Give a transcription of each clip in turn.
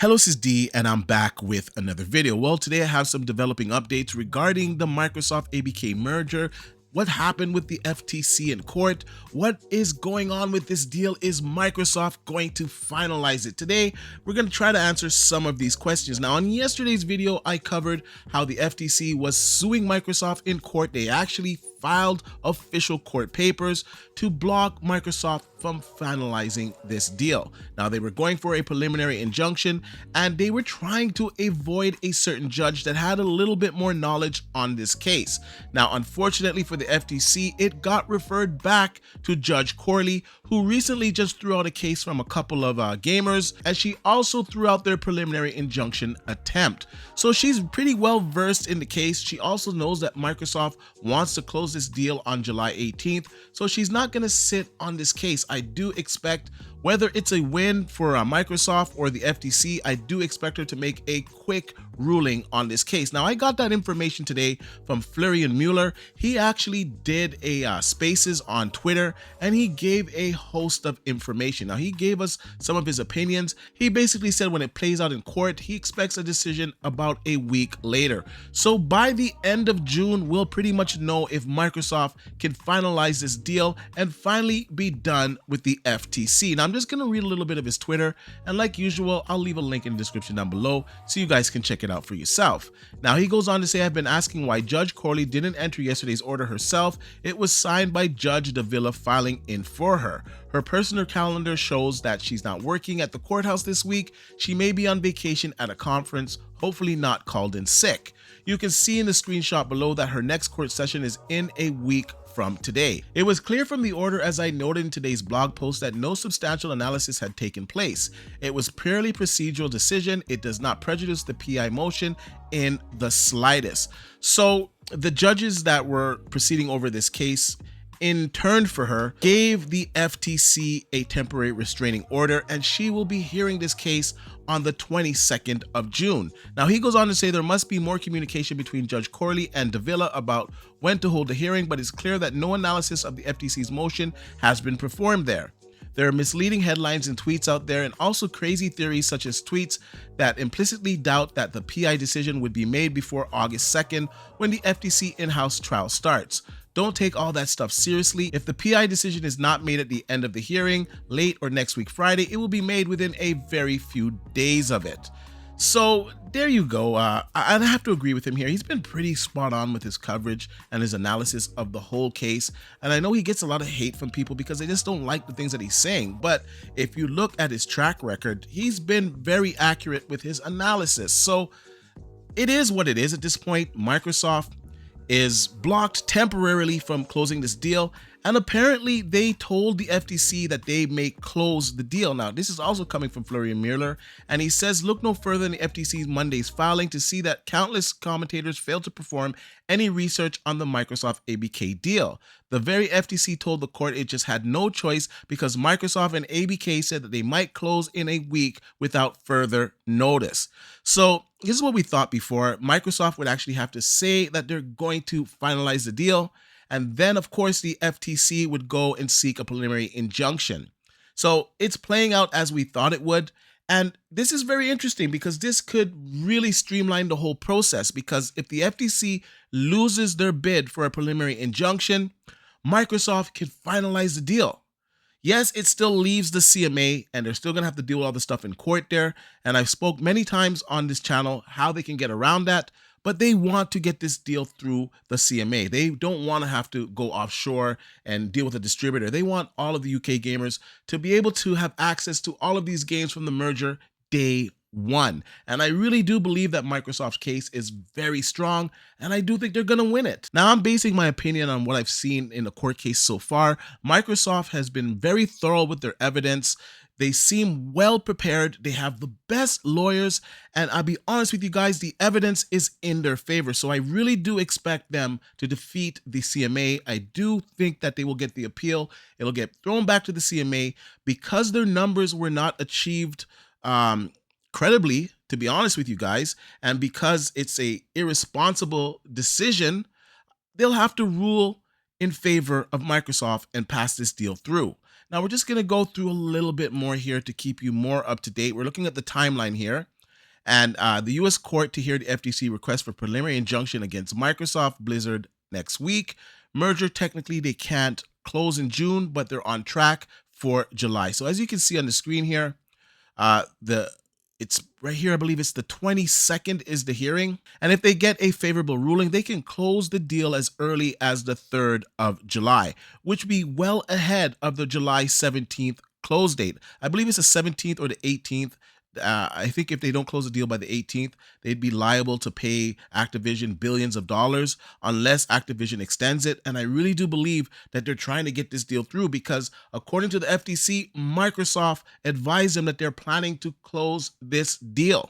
Hello, this is D, and I'm back with another video. Well, today I have some developing updates regarding the Microsoft ABK merger. What happened with the FTC in court? What is going on with this deal? Is Microsoft going to finalize it? Today, we're going to try to answer some of these questions. Now, on yesterday's video, I covered how the FTC was suing Microsoft in court. They actually filed official court papers to block Microsoft from finalizing this deal. Now, they were going for a preliminary injunction, and they were trying to avoid a certain judge that had a little bit more knowledge on this case. Now, unfortunately for the FTC, it got referred back to Judge Corley, who recently just threw out a case from a couple of gamers, and she also threw out their preliminary injunction attempt. So she's pretty well versed in the case. She also knows that Microsoft wants to close this deal on July 18th, so she's not going to sit on this case. I do expect, whether it's a win for Microsoft or the FTC, I do expect her to make a quick ruling on this case. Now, I got that information today from Florian Mueller. He actually did a spaces on Twitter, and he gave a host of information. Now, he gave us some of his opinions. He basically said when it plays out in court, he expects a decision about a week later. So by the end of June, we'll pretty much know if Microsoft can finalize this deal and finally be done with the FTC. Now, I'm just going to read a little bit of his Twitter, and like usual, I'll leave a link in the description down below so you guys can check it out for yourself. Now, he goes on to say, I've been asking why Judge Corley didn't enter yesterday's order herself. It was signed by Judge Davila filing in for her. Her personal calendar shows that she's not working at the courthouse this week. She may be on vacation at a conference, hopefully not called in sick. You can see in the screenshot below that her next court session is in a week from today. It was clear from the order, as I noted in today's blog post, that no substantial analysis had taken place. It was purely procedural decision. It does not prejudice the PI motion in the slightest. So the judges that were proceeding over this case in turn for her gave the FTC a temporary restraining order, and she will be hearing this case on the 22nd of June. Now, he goes on to say there must be more communication between Judge Corley and Davila about when to hold the hearing, but it's clear that no analysis of the FTC's motion has been performed there. There are misleading headlines and tweets out there, and also crazy theories such as tweets that implicitly doubt that the PI decision would be made before August 2nd when the FTC in-house trial starts. Don't take all that stuff seriously. If the PI decision is not made at the end of the hearing, late or next week Friday, it will be made within a very few days of it. So there you go. I have to agree with him here. He's been pretty spot on with his coverage and his analysis of the whole case. And I know he gets a lot of hate from people because they just don't like the things that he's saying. But if you look at his track record, he's been very accurate with his analysis. So it is what it is at this point. Microsoft is blocked temporarily from closing this deal, and apparently they told the FTC that they may close the deal. Now, this is also coming from Florian Mueller, and he says, look no further than the FTC's Monday's filing to see that countless commentators failed to perform any research on the Microsoft ABK deal. The very FTC told the court it just had no choice because Microsoft and ABK said that they might close in a week without further notice. So this is what we thought before. Microsoft would actually have to say that they're going to finalize the deal, and then, of course, the FTC would go and seek a preliminary injunction. So it's playing out as we thought it would. And this is very interesting because this could really streamline the whole process, because if the FTC loses their bid for a preliminary injunction, Microsoft can finalize the deal. Yes, it still leaves the CMA, and they're still going to have to deal with all the stuff in court there. And I've spoke many times on this channel how they can get around that. But they want to get this deal through the CMA. They don't want to have to go offshore and deal with a distributor. They want all of the UK gamers to be able to have access to all of these games from the merger day one. And I really do believe that Microsoft's case is very strong, and I do think they're going to win it. Now, I'm basing my opinion on what I've seen in the court case so far. Microsoft has been very thorough with their evidence. They seem well prepared. They have the best lawyers. And I'll be honest with you guys, the evidence is in their favor. So I really do expect them to defeat the CMA. I do think that they will get the appeal. It'll get thrown back to the CMA because their numbers were not achieved credibly, to be honest with you guys. And because it's a irresponsible decision, they'll have to rule in favor of Microsoft and pass this deal through. Now we're just going to go through a little bit more here to keep you more up to date. We're looking at the timeline here. And the U.S. court to hear the FTC request for preliminary injunction against Microsoft Blizzard next week. Merger, technically, they can't close in June, but they're on track for July. So as you can see on the screen here, it's right here. I believe it's the 22nd is the hearing. And if they get a favorable ruling, they can close the deal as early as the 3rd of July, which would be well ahead of the July 17th close date. I believe it's the 17th or the 18th. I think if they don't close the deal by the 18th, they'd be liable to pay Activision billions of dollars unless Activision extends it. And I really do believe that they're trying to get this deal through because according to the FTC, Microsoft advised them that they're planning to close this deal.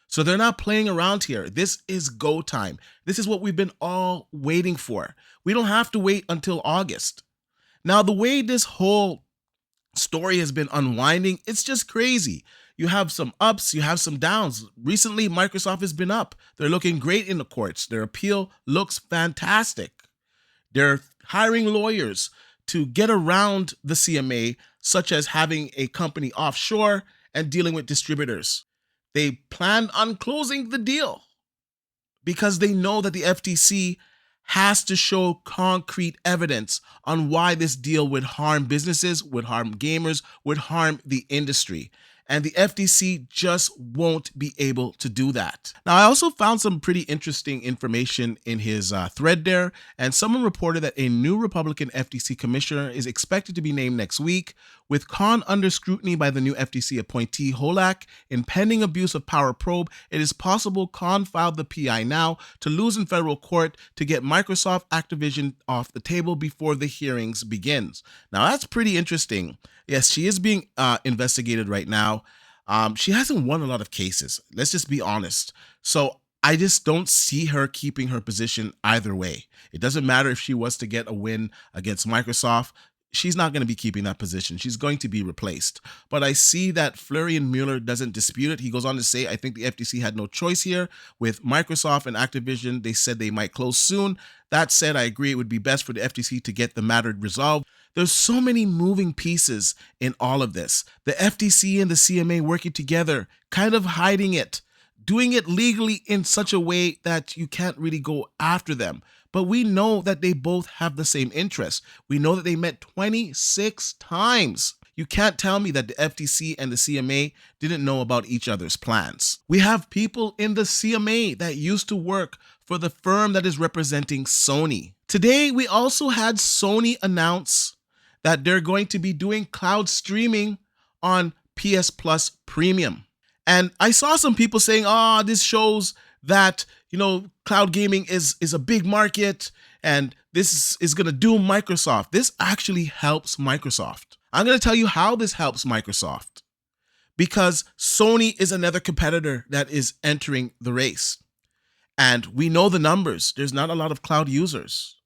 So they're not playing around here. This is go time. This is what we've been all waiting for. We don't have to wait until August. Now, the way this whole story has been unwinding, it's just crazy. You have some ups, you have some downs. Recently, Microsoft has been up. They're looking great in the courts. Their appeal looks fantastic. They're hiring lawyers to get around the CMA, such as having a company offshore and dealing with distributors. They plan on closing the deal because they know that the FTC has to show concrete evidence on why this deal would harm businesses, would harm gamers, would harm the industry. And the FTC just won't be able to do that. Now, I also found some pretty interesting information in his thread there, and someone reported that a new Republican FTC commissioner is expected to be named next week. With Khan under scrutiny by the new FTC appointee Holak in pending abuse of power probe, it is possible Khan filed the PI now to lose in federal court to get Microsoft Activision off the table before the hearings begins. Now, that's pretty interesting. Yes, she is being investigated right now. She hasn't won a lot of cases. Let's just be honest. So I just don't see her keeping her position either way. It doesn't matter if she was to get a win against Microsoft. She's not going to be keeping that position. She's going to be replaced. But I see that Florian Mueller doesn't dispute it. He goes on to say, I think the FTC had no choice here. With Microsoft and Activision, they said they might close soon. That said, I agree it would be best for the FTC to get the matter resolved. There's so many moving pieces in all of this. The FTC and the CMA working together, kind of hiding it, doing it legally in such a way that you can't really go after them. But we know that they both have the same interests. We know that they met 26 times. You can't tell me that the FTC and the CMA didn't know about each other's plans. We have people in the CMA that used to work for the firm that is representing Sony. Today, we also had Sony announce that they're going to be doing cloud streaming on PS Plus Premium. And I saw some people saying, this shows that, cloud gaming is a big market and this is going to doom Microsoft. This actually helps Microsoft. I'm going to tell you how this helps Microsoft. Because Sony is another competitor that is entering the race. And we know the numbers. There's not a lot of cloud users.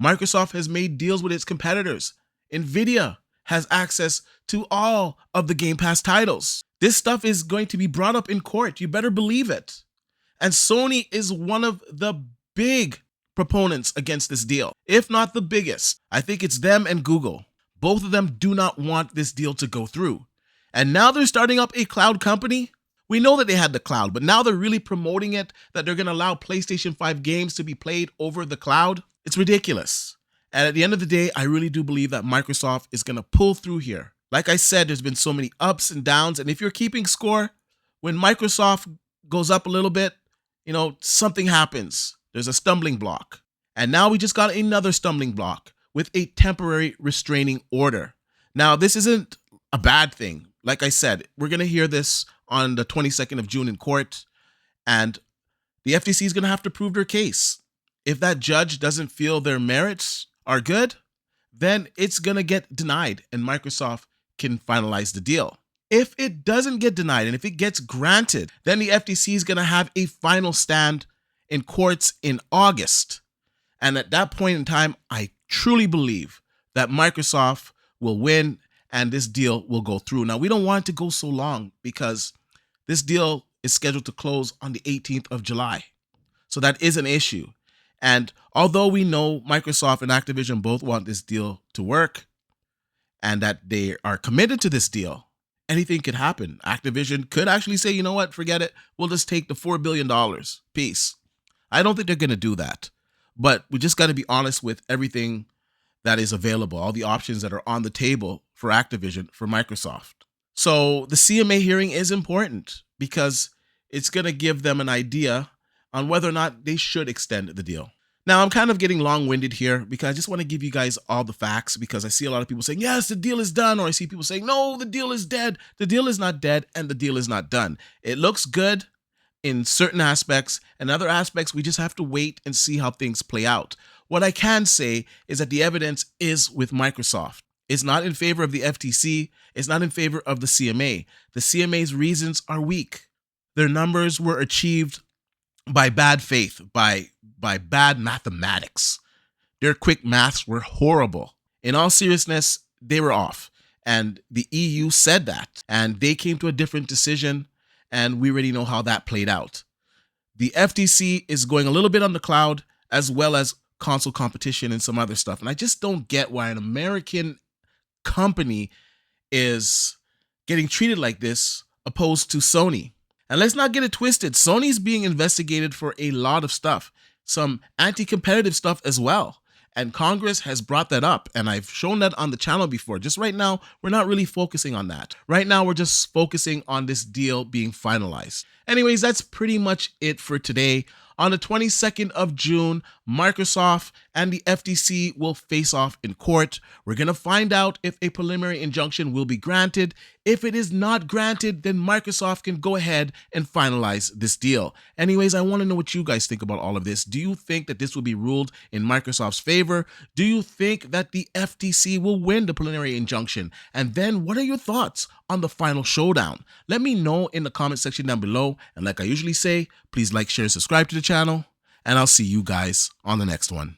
Microsoft has made deals with its competitors. Nvidia has access to all of the Game Pass titles. This stuff is going to be brought up in court. You better believe it. And Sony is one of the big proponents against this deal, if not the biggest. I think it's them and Google. Both of them do not want this deal to go through. And now they're starting up a cloud company. We know that they had the cloud, but now they're really promoting it, that they're going to allow PlayStation 5 games to be played over the cloud. It's ridiculous. And at the end of the day, I really do believe that Microsoft is going to pull through here. Like I said, there's been so many ups and downs. And if you're keeping score, when Microsoft goes up a little bit, something happens. There's a stumbling block. And now we just got another stumbling block with a temporary restraining order. Now, this isn't a bad thing. Like I said, we're going to hear this on the 22nd of June in court. And the FTC is going to have to prove their case. If that judge doesn't feel their merits are good, then it's going to get denied and Microsoft can finalize the deal. If it doesn't get denied and if it gets granted, then the FTC is going to have a final stand in courts in August. And at that point in time, I truly believe that Microsoft will win and this deal will go through. Now, we don't want it to go so long because this deal is scheduled to close on the 18th of July. So that is an issue. And although we know Microsoft and Activision both want this deal to work, and that they are committed to this deal, anything could happen. Activision could actually say, you know what, forget it. We'll just take the $4 billion. Peace. I don't think they're going to do that. But we just got to be honest with everything that is available, all the options that are on the table for Activision, for Microsoft. So the CMA hearing is important because it's going to give them an idea on whether or not they should extend the deal. Now, I'm kind of getting long-winded here because I just want to give you guys all the facts, because I see a lot of people saying, yes, the deal is done, or I see people saying, no, the deal is dead. The deal is not dead, and the deal is not done. It looks good in certain aspects, and other aspects, we just have to wait and see how things play out. What I can say is that the evidence is with Microsoft. It's not in favor of the FTC. It's not in favor of the CMA. The CMA's reasons are weak. Their numbers were achieved by bad faith, by bad mathematics. Their quick maths were horrible. In all seriousness, they were off. And the EU said that. And they came to a different decision. And we already know how that played out. The FTC is going a little bit on the cloud, as well as console competition and some other stuff. And I just don't get why an American company is getting treated like this opposed to Sony. And let's not get it twisted. Sony's being investigated for a lot of stuff, some anti-competitive stuff as well. And Congress has brought that up, and I've shown that on the channel before. Just right now, we're not really focusing on that. Right now, we're just focusing on this deal being finalized. Anyways, that's pretty much it for today. On the 22nd of June, Microsoft and the FTC will face off in court. We're going to find out if a preliminary injunction will be granted. If it is not granted, then Microsoft can go ahead and finalize this deal. Anyways, I want to know what you guys think about all of this. Do you think that this will be ruled in Microsoft's favor? Do you think that the FTC will win the preliminary injunction? And then what are your thoughts on the final showdown? Let me know in the comment section down below. And like I usually say, please like, share, and subscribe to the channel. And I'll see you guys on the next one.